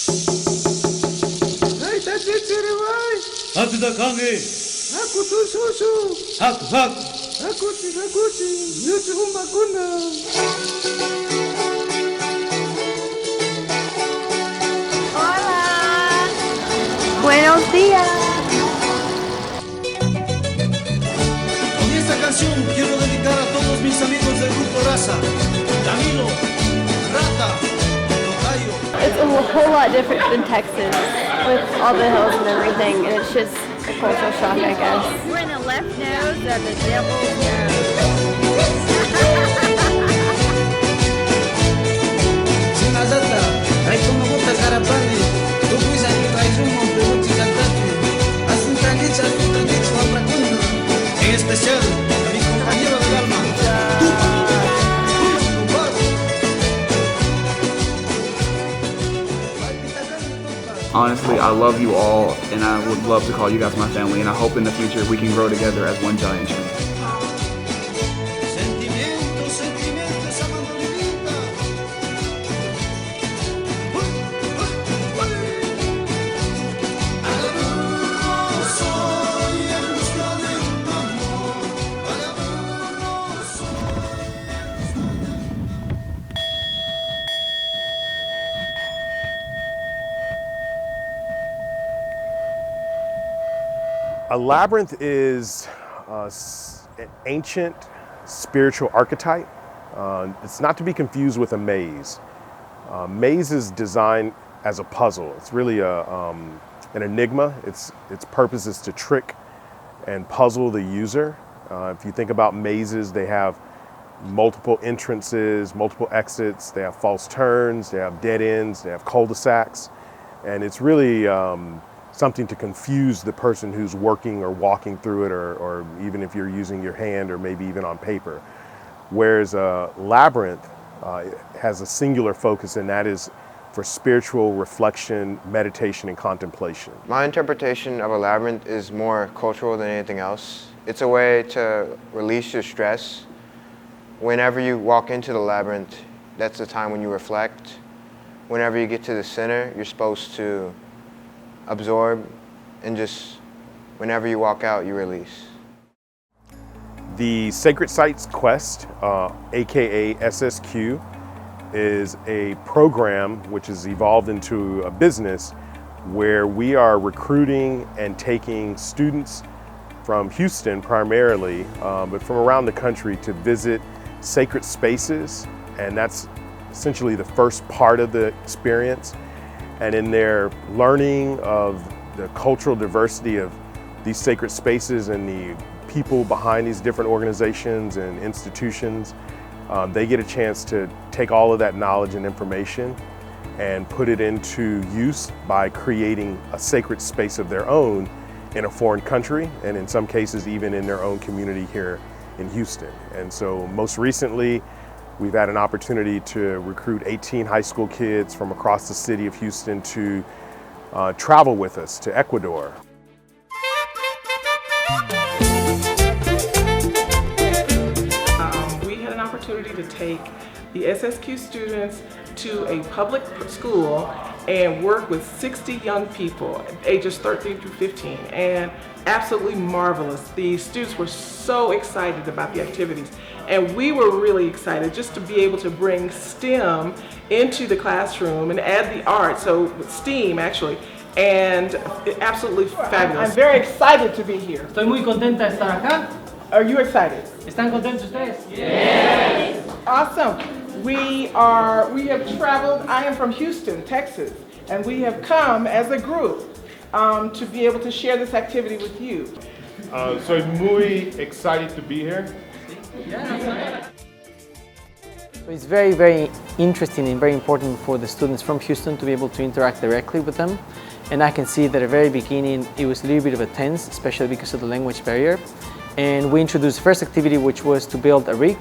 Hey, that's it, Sirivai. Haku da kange. Aku tu susu. Haku haku. Akuti, yutu umakuna. Hola. Buenos días. Y esta canción quiero dedicar a todos mis amigos del grupo Raza. Camilo, Rata, Tocayo. It's a whole lot different than Texas with all the hills and everything, and it's just a cultural shock, I guess. We're in the left nose of the devil's nose. Sinadata, ay como bota carapani. Tu kuisa ni kaisumo peluti cantante. Asun tangich, waprakunda. En especial a mi compañero del alma. Honestly, I love you all, and I would love to call you guys my family, and I hope in the future we can grow together as one giant tree. A labyrinth is an ancient spiritual archetype. It's not to be confused with a maze. Maze is designed as a puzzle. It's really an enigma. Its purpose is to trick and puzzle the user. If you think about mazes, they have multiple entrances, multiple exits, they have false turns, they have dead ends, they have cul-de-sacs, and it's really something to confuse the person who's working or walking through it, or even if you're using your hand or maybe even on paper. Whereas a labyrinth has a singular focus, and that is for spiritual reflection, meditation, and contemplation. My interpretation of a labyrinth is more cultural than anything else. It's a way to release your stress. Whenever you walk into the labyrinth, that's the time when you reflect. Whenever you get to the center, you're supposed to absorb, and just whenever you walk out, you release. The Sacred Sites Quest, aka SSQ, is a program which has evolved into a business where we are recruiting and taking students from Houston primarily, but from around the country to visit sacred spaces, and that's essentially the first part of the experience. And in their learning of the cultural diversity of these sacred spaces and the people behind these different organizations and institutions, they get a chance to take all of that knowledge and information and put it into use by creating a sacred space of their own in a foreign country, and in some cases even in their own community here in Houston. And so most recently, we've had an opportunity to recruit 18 high school kids from across the city of Houston to travel with us to Ecuador. We had an opportunity to take the SSQ students to a public school and work with 60 young people, ages 13 through 15, and absolutely marvelous. The students were so excited about the activities, and we were really excited just to be able to bring STEM into the classroom and add the art, so STEAM actually, and absolutely fabulous. I'm very excited to be here. Estoy muy contenta de estar acá. Are you excited? ¿Están contentos ustedes? Yes. Awesome. We have traveled. I am from Houston, Texas, and we have come as a group to be able to share this activity with you. So I'm muy excited to be here. So it's very, very interesting and very important for the students from Houston to be able to interact directly with them. And I can see that at the very beginning it was a little bit of a tense, especially because of the language barrier. And we introduced the first activity, which was to build a rig.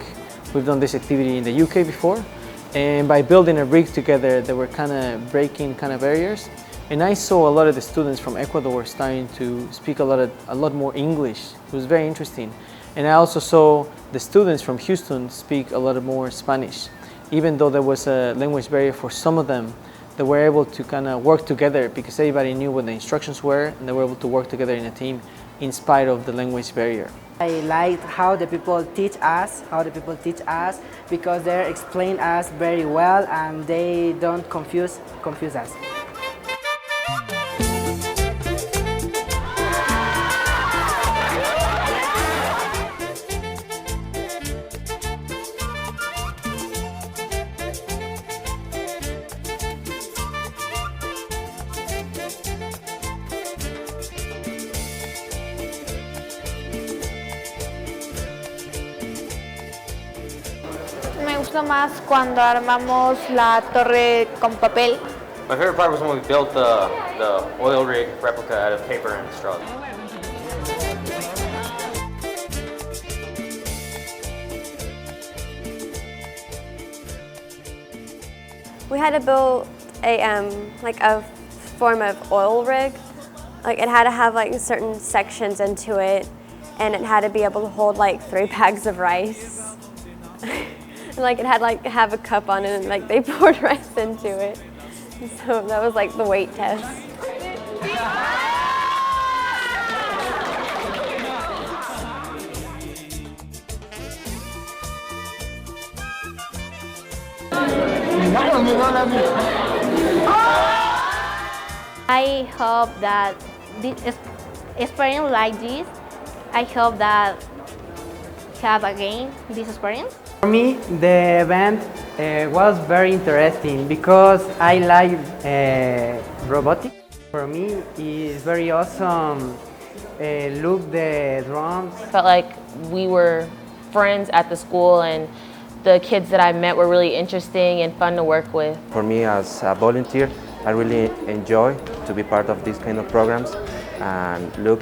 We've done this activity in the UK before. And by building a rig together, they were kind of breaking barriers. And I saw a lot of the students from Ecuador starting to speak a lot more English. It was very interesting. And I also saw the students from Houston speak a lot more Spanish. Even though there was a language barrier for some of them, they were able to kind of work together because everybody knew what the instructions were, and they were able to work together in a team in spite of the language barrier. I liked how the people teach us, because they explain us very well and they don't confuse us. Me gusta más cuando armamos la torre con papel. My favorite part was when we built the oil rig replica out of paper and straw. We had to build like a form of oil rig. Like it had to have like certain sections into it, and it had to be able to hold like 3 bags of rice. And like it had like have a cup on it, and like they poured rice into it. So that was like the weight test. I hope that this experience like this, I hope that have again this experience. For me, the event was very interesting because I like robotics. For me, it's very awesome. Look the drums. Felt like we were friends at the school, and the kids that I met were really interesting and fun to work with. For me as a volunteer, I really enjoy to be part of these kind of programs and look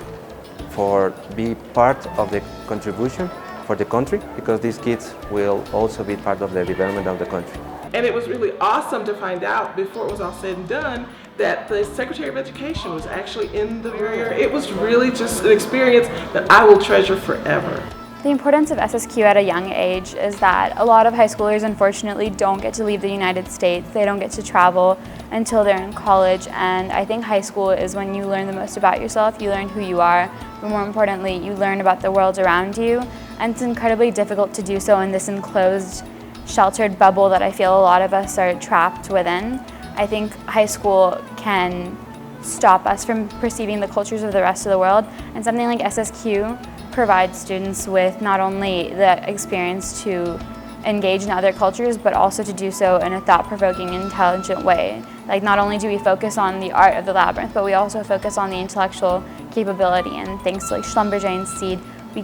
for be part of the contribution for the country, because these kids will also be part of the development of the country. And it was really awesome to find out before it was all said and done that the Secretary of Education was actually in the area. It was really just an experience that I will treasure forever. The importance of SSQ at a young age is that a lot of high schoolers unfortunately don't get to leave the United States. They don't get to travel until they're in college, and I think high school is when you learn the most about yourself. You learn who you are, but more importantly, you learn about the world around you, and it's incredibly difficult to do so in this enclosed, sheltered bubble that I feel a lot of us are trapped within. I think high school can stop us from perceiving the cultures of the rest of the world, and something like SSQ provides students with not only the experience to engage in other cultures, but also to do so in a thought-provoking, intelligent way. Like, not only do we focus on the art of the labyrinth, but we also focus on the intellectual capability, and thanks to like Schlumberger and Seed, we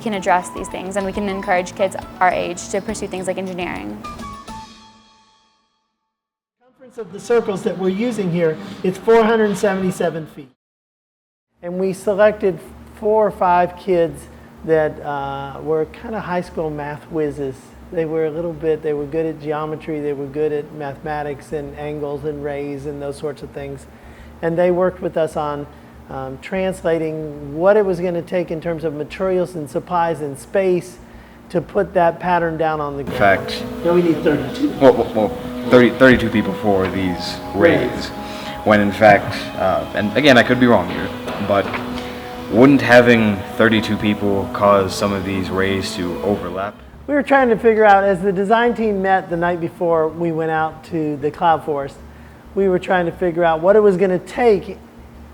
can address these things, and we can encourage kids our age to pursue things like engineering. The circumference of the circles that we're using here is 477 feet. And we selected 4 or 5 kids that were kind of high school math whizzes. They were good at geometry, they were good at mathematics and angles and rays and those sorts of things. And they worked with us on translating what it was going to take in terms of materials and supplies and space to put that pattern down on the ground. In fact, now we need 32. Well, 32 people for these rays. When in fact, and again, I could be wrong here, but wouldn't having 32 people cause some of these rays to overlap? We were trying to figure out, as the design team met the night before we went out to the cloud forest, we were trying to figure out what it was going to take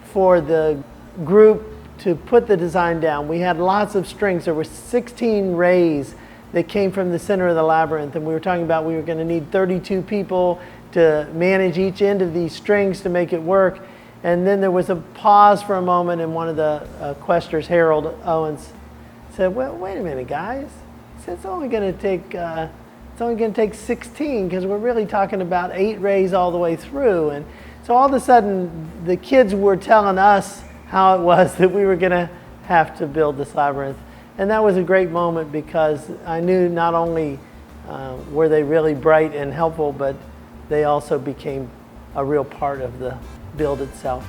for the group to put the design down. We had lots of strings. There were 16 rays that came from the center of the labyrinth, and we were talking about we were going to need 32 people to manage each end of these strings to make it work. And then there was a pause for a moment, and one of the questers, Harold Owens, said, "Well, wait a minute, guys. He said, it's only going to take 16, because we're really talking about 8 rays all the way through." And so all of a sudden, the kids were telling us how it was that we were going to have to build this labyrinth. And that was a great moment, because I knew not only were they really bright and helpful, but they also became a real part of the build itself.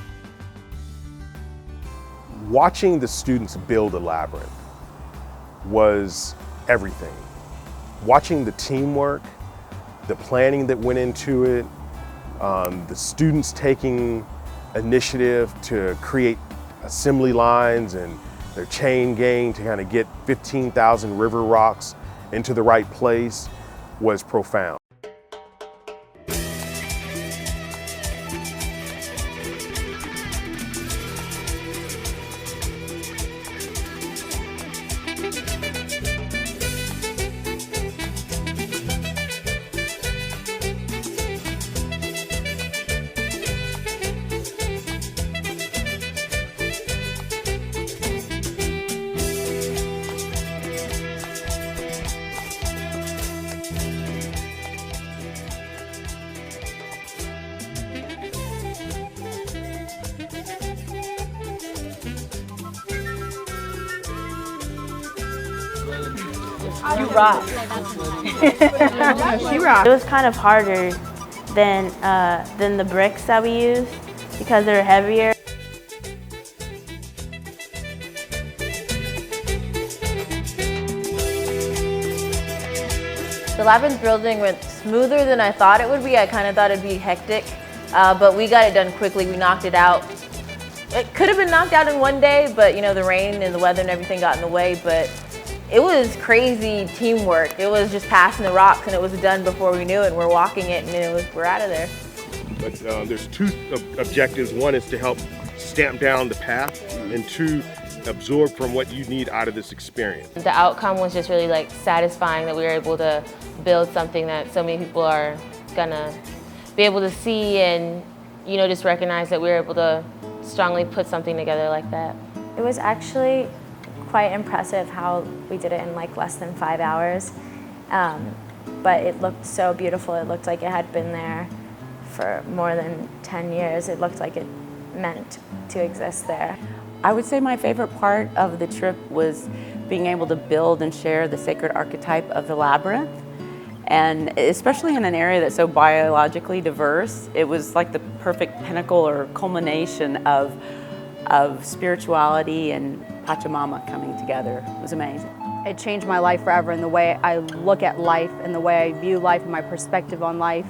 Watching the students build a labyrinth was everything. Watching the teamwork, the planning that went into it, The students taking initiative to create assembly lines and their chain gang to kind of get 15,000 river rocks into the right place was profound. You rock. She rocked. It was kind of harder than the bricks that we used because they're heavier. The labyrinth building went smoother than I thought it would be. I kind of thought it'd be hectic, but we got it done quickly. We knocked it out. It could have been knocked out in one day, but you know, the rain and the weather and everything got in the way, but it was crazy teamwork. It was just passing the rocks and it was done before we knew it, and we're walking it and we're out of there. But there's two objectives. One is to help stamp down the path, and two, absorb from what you need out of this experience. The outcome was just really like satisfying that we were able to build something that so many people are gonna be able to see, and you know, just recognize that we were able to strongly put something together like that. It was actually quite impressive how we did it in like less than 5 hours, but it looked so beautiful. It looked like it had been there for more than 10 years. It looked like it meant to exist there. I would say my favorite part of the trip was being able to build and share the sacred archetype of the labyrinth. And especially in an area that's so biologically diverse, it was like the perfect pinnacle or culmination of spirituality and Pachamama coming together. It was amazing. It changed my life forever in the way I look at life and the way I view life and my perspective on life.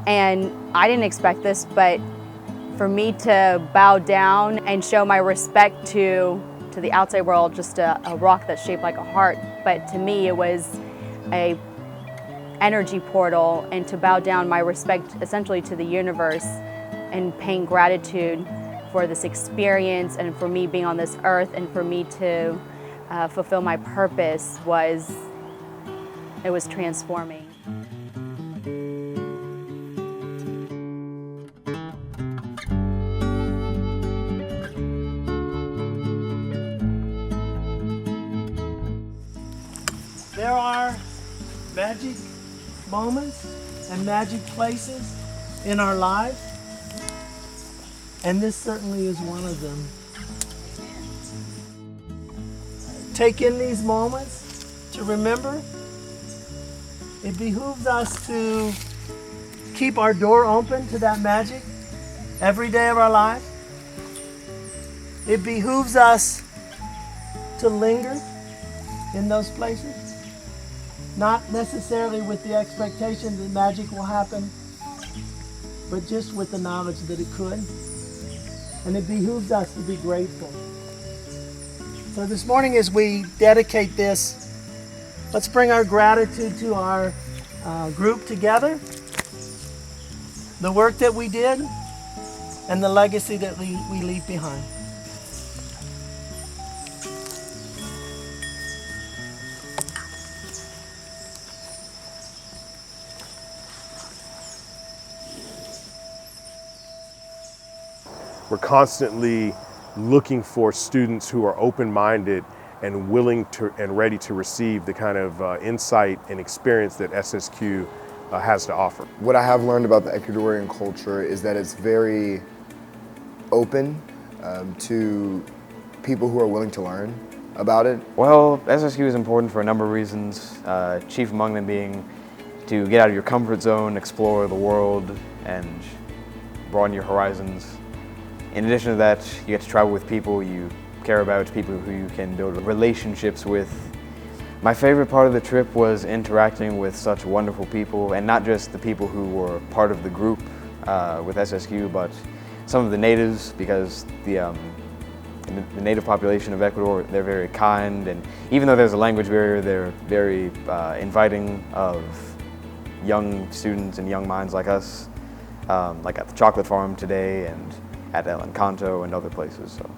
And I didn't expect this, but for me to bow down and show my respect to the outside world, just a rock that's shaped like a heart, but to me it was a energy portal, and to bow down my respect essentially to the universe and paying gratitude for this experience and for me being on this earth and for me to fulfill my purpose was transforming. There are magic moments and magic places in our lives, and this certainly is one of them. Take in these moments to remember. It behooves us to keep our door open to that magic every day of our life. It behooves us to linger in those places, not necessarily with the expectation that magic will happen, but just with the knowledge that it could. And it behooves us to be grateful. So this morning, as we dedicate this, let's bring our gratitude to our group together, the work that we did, and the legacy that we leave behind. We're constantly looking for students who are open-minded and willing to and ready to receive the kind of insight and experience that SSQ has to offer. What I have learned about the Ecuadorian culture is that it's very open to people who are willing to learn about it. Well, SSQ is important for a number of reasons, chief among them being to get out of your comfort zone, explore the world, and broaden your horizons. In addition to that, you get to travel with people you care about, people who you can build relationships with, My favorite part of the trip was interacting with such wonderful people, and not just the people who were part of the group with SSQ, but some of the natives, because the native population of Ecuador, they're very kind, and even though there's a language barrier, they're very inviting of young students and young minds like us, like at the chocolate farm today and at El Encanto and other places. So.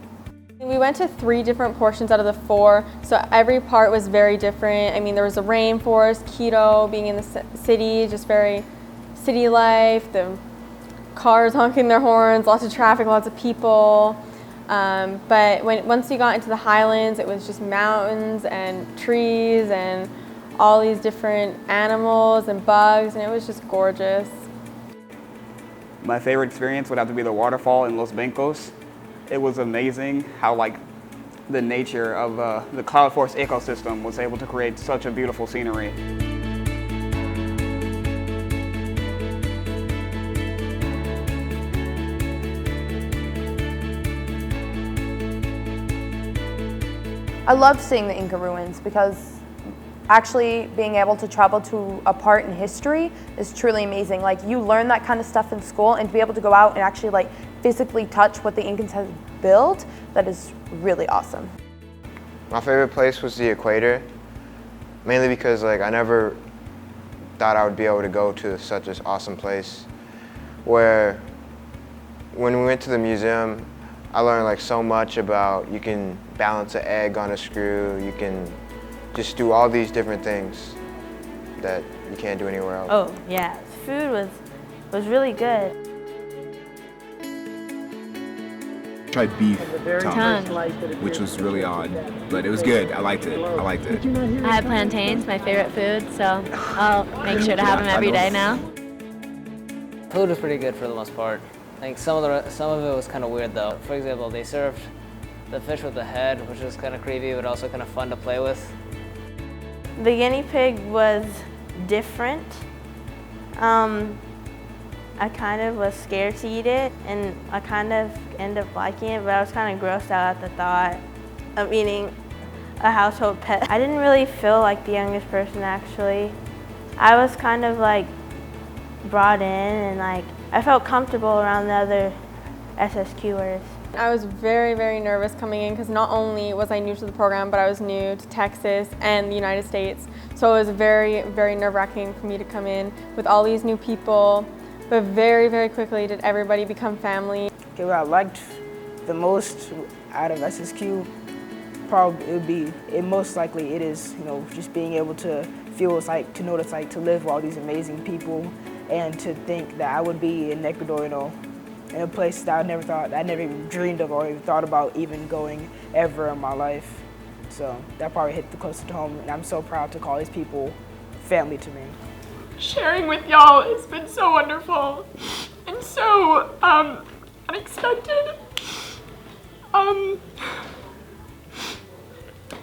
We went to 3 different portions out of the 4, so every part was very different. I mean, there was the rainforest, Quito, being in the city, just very city life, the cars honking their horns, lots of traffic, lots of people. But once we got into the highlands, it was just mountains and trees and all these different animals and bugs, and it was just gorgeous. My favorite experience would have to be the waterfall in Los Bencos. It was amazing how the nature of the cloud forest ecosystem was able to create such a beautiful scenery. I loved seeing the Inca ruins because actually being able to travel to a part in history is truly amazing. Like, you learn that kind of stuff in school, and to be able to go out and actually physically touch what the Incans had built, that is really awesome. My favorite place was the equator, mainly because I never thought I would be able to go to such an awesome place, where when we went to the museum, I learned so much about you can balance an egg on a screw, you can just do all these different things that you can't do anywhere else. Oh yeah, food was really good. Tried beef tongue, which was really odd, but it was good. I liked it. I had plantains, my favorite food, so I'll make sure to have them every day now. Food was pretty good for the most part. Some of it was kind of weird though. For example, they served the fish with the head, which was kind of creepy, but also kind of fun to play with. The guinea pig was different. I kind of was scared to eat it, and I kind of ended up liking it, but I was kind of grossed out at the thought of eating a household pet. I didn't really feel like the youngest person, actually. I was kind of brought in, and I felt comfortable around the other SSQers. I was very, very nervous coming in because not only was I new to the program, but I was new to Texas and the United States. So it was very, very nerve-wracking for me to come in with all these new people. But very, very quickly did everybody become family. Okay, what I liked the most out of SSQ, probably most likely it is, just being able to feel what it's like, to know what it's like to live with all these amazing people, and to think that I would be in Ecuador, in a place that I never even dreamed of or even thought about even going ever in my life. So that probably hit the closest to home, and I'm so proud to call these people family to me. Sharing with y'all has been so wonderful and so unexpected. And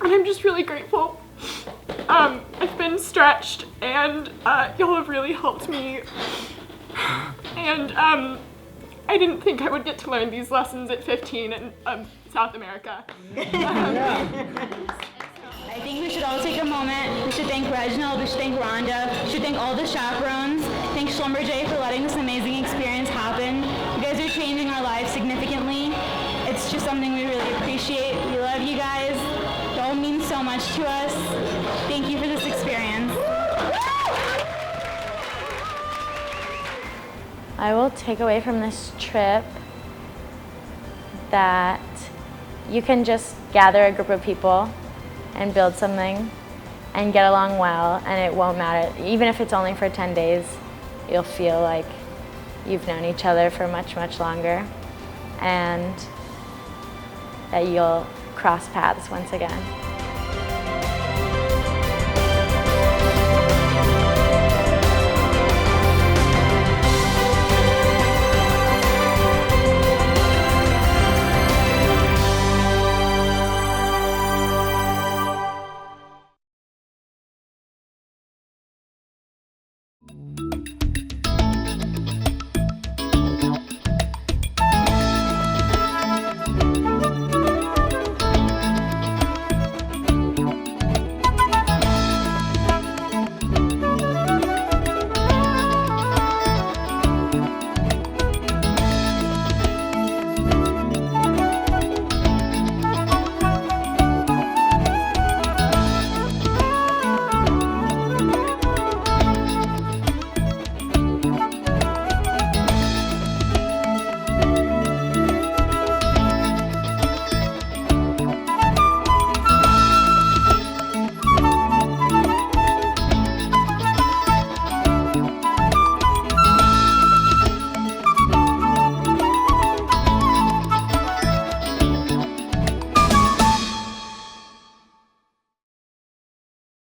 I'm just really grateful. I've been stretched, and y'all have really helped me. And I didn't think I would get to learn these lessons at 15 in South America. I think we should all take a moment. We should thank Reginald, we should thank Rhonda, we should thank all the chaperones. Thank Schlumberger for letting this amazing experience happen. You guys are changing our lives significantly. It's just something we really appreciate. We love you guys. You all mean so much to us. Thank you for this experience. I will take away from this trip that you can just gather a group of people and build something and get along well, and it won't matter. Even if it's only for 10 days, you'll feel like you've known each other for much, much longer, and that you'll cross paths once again.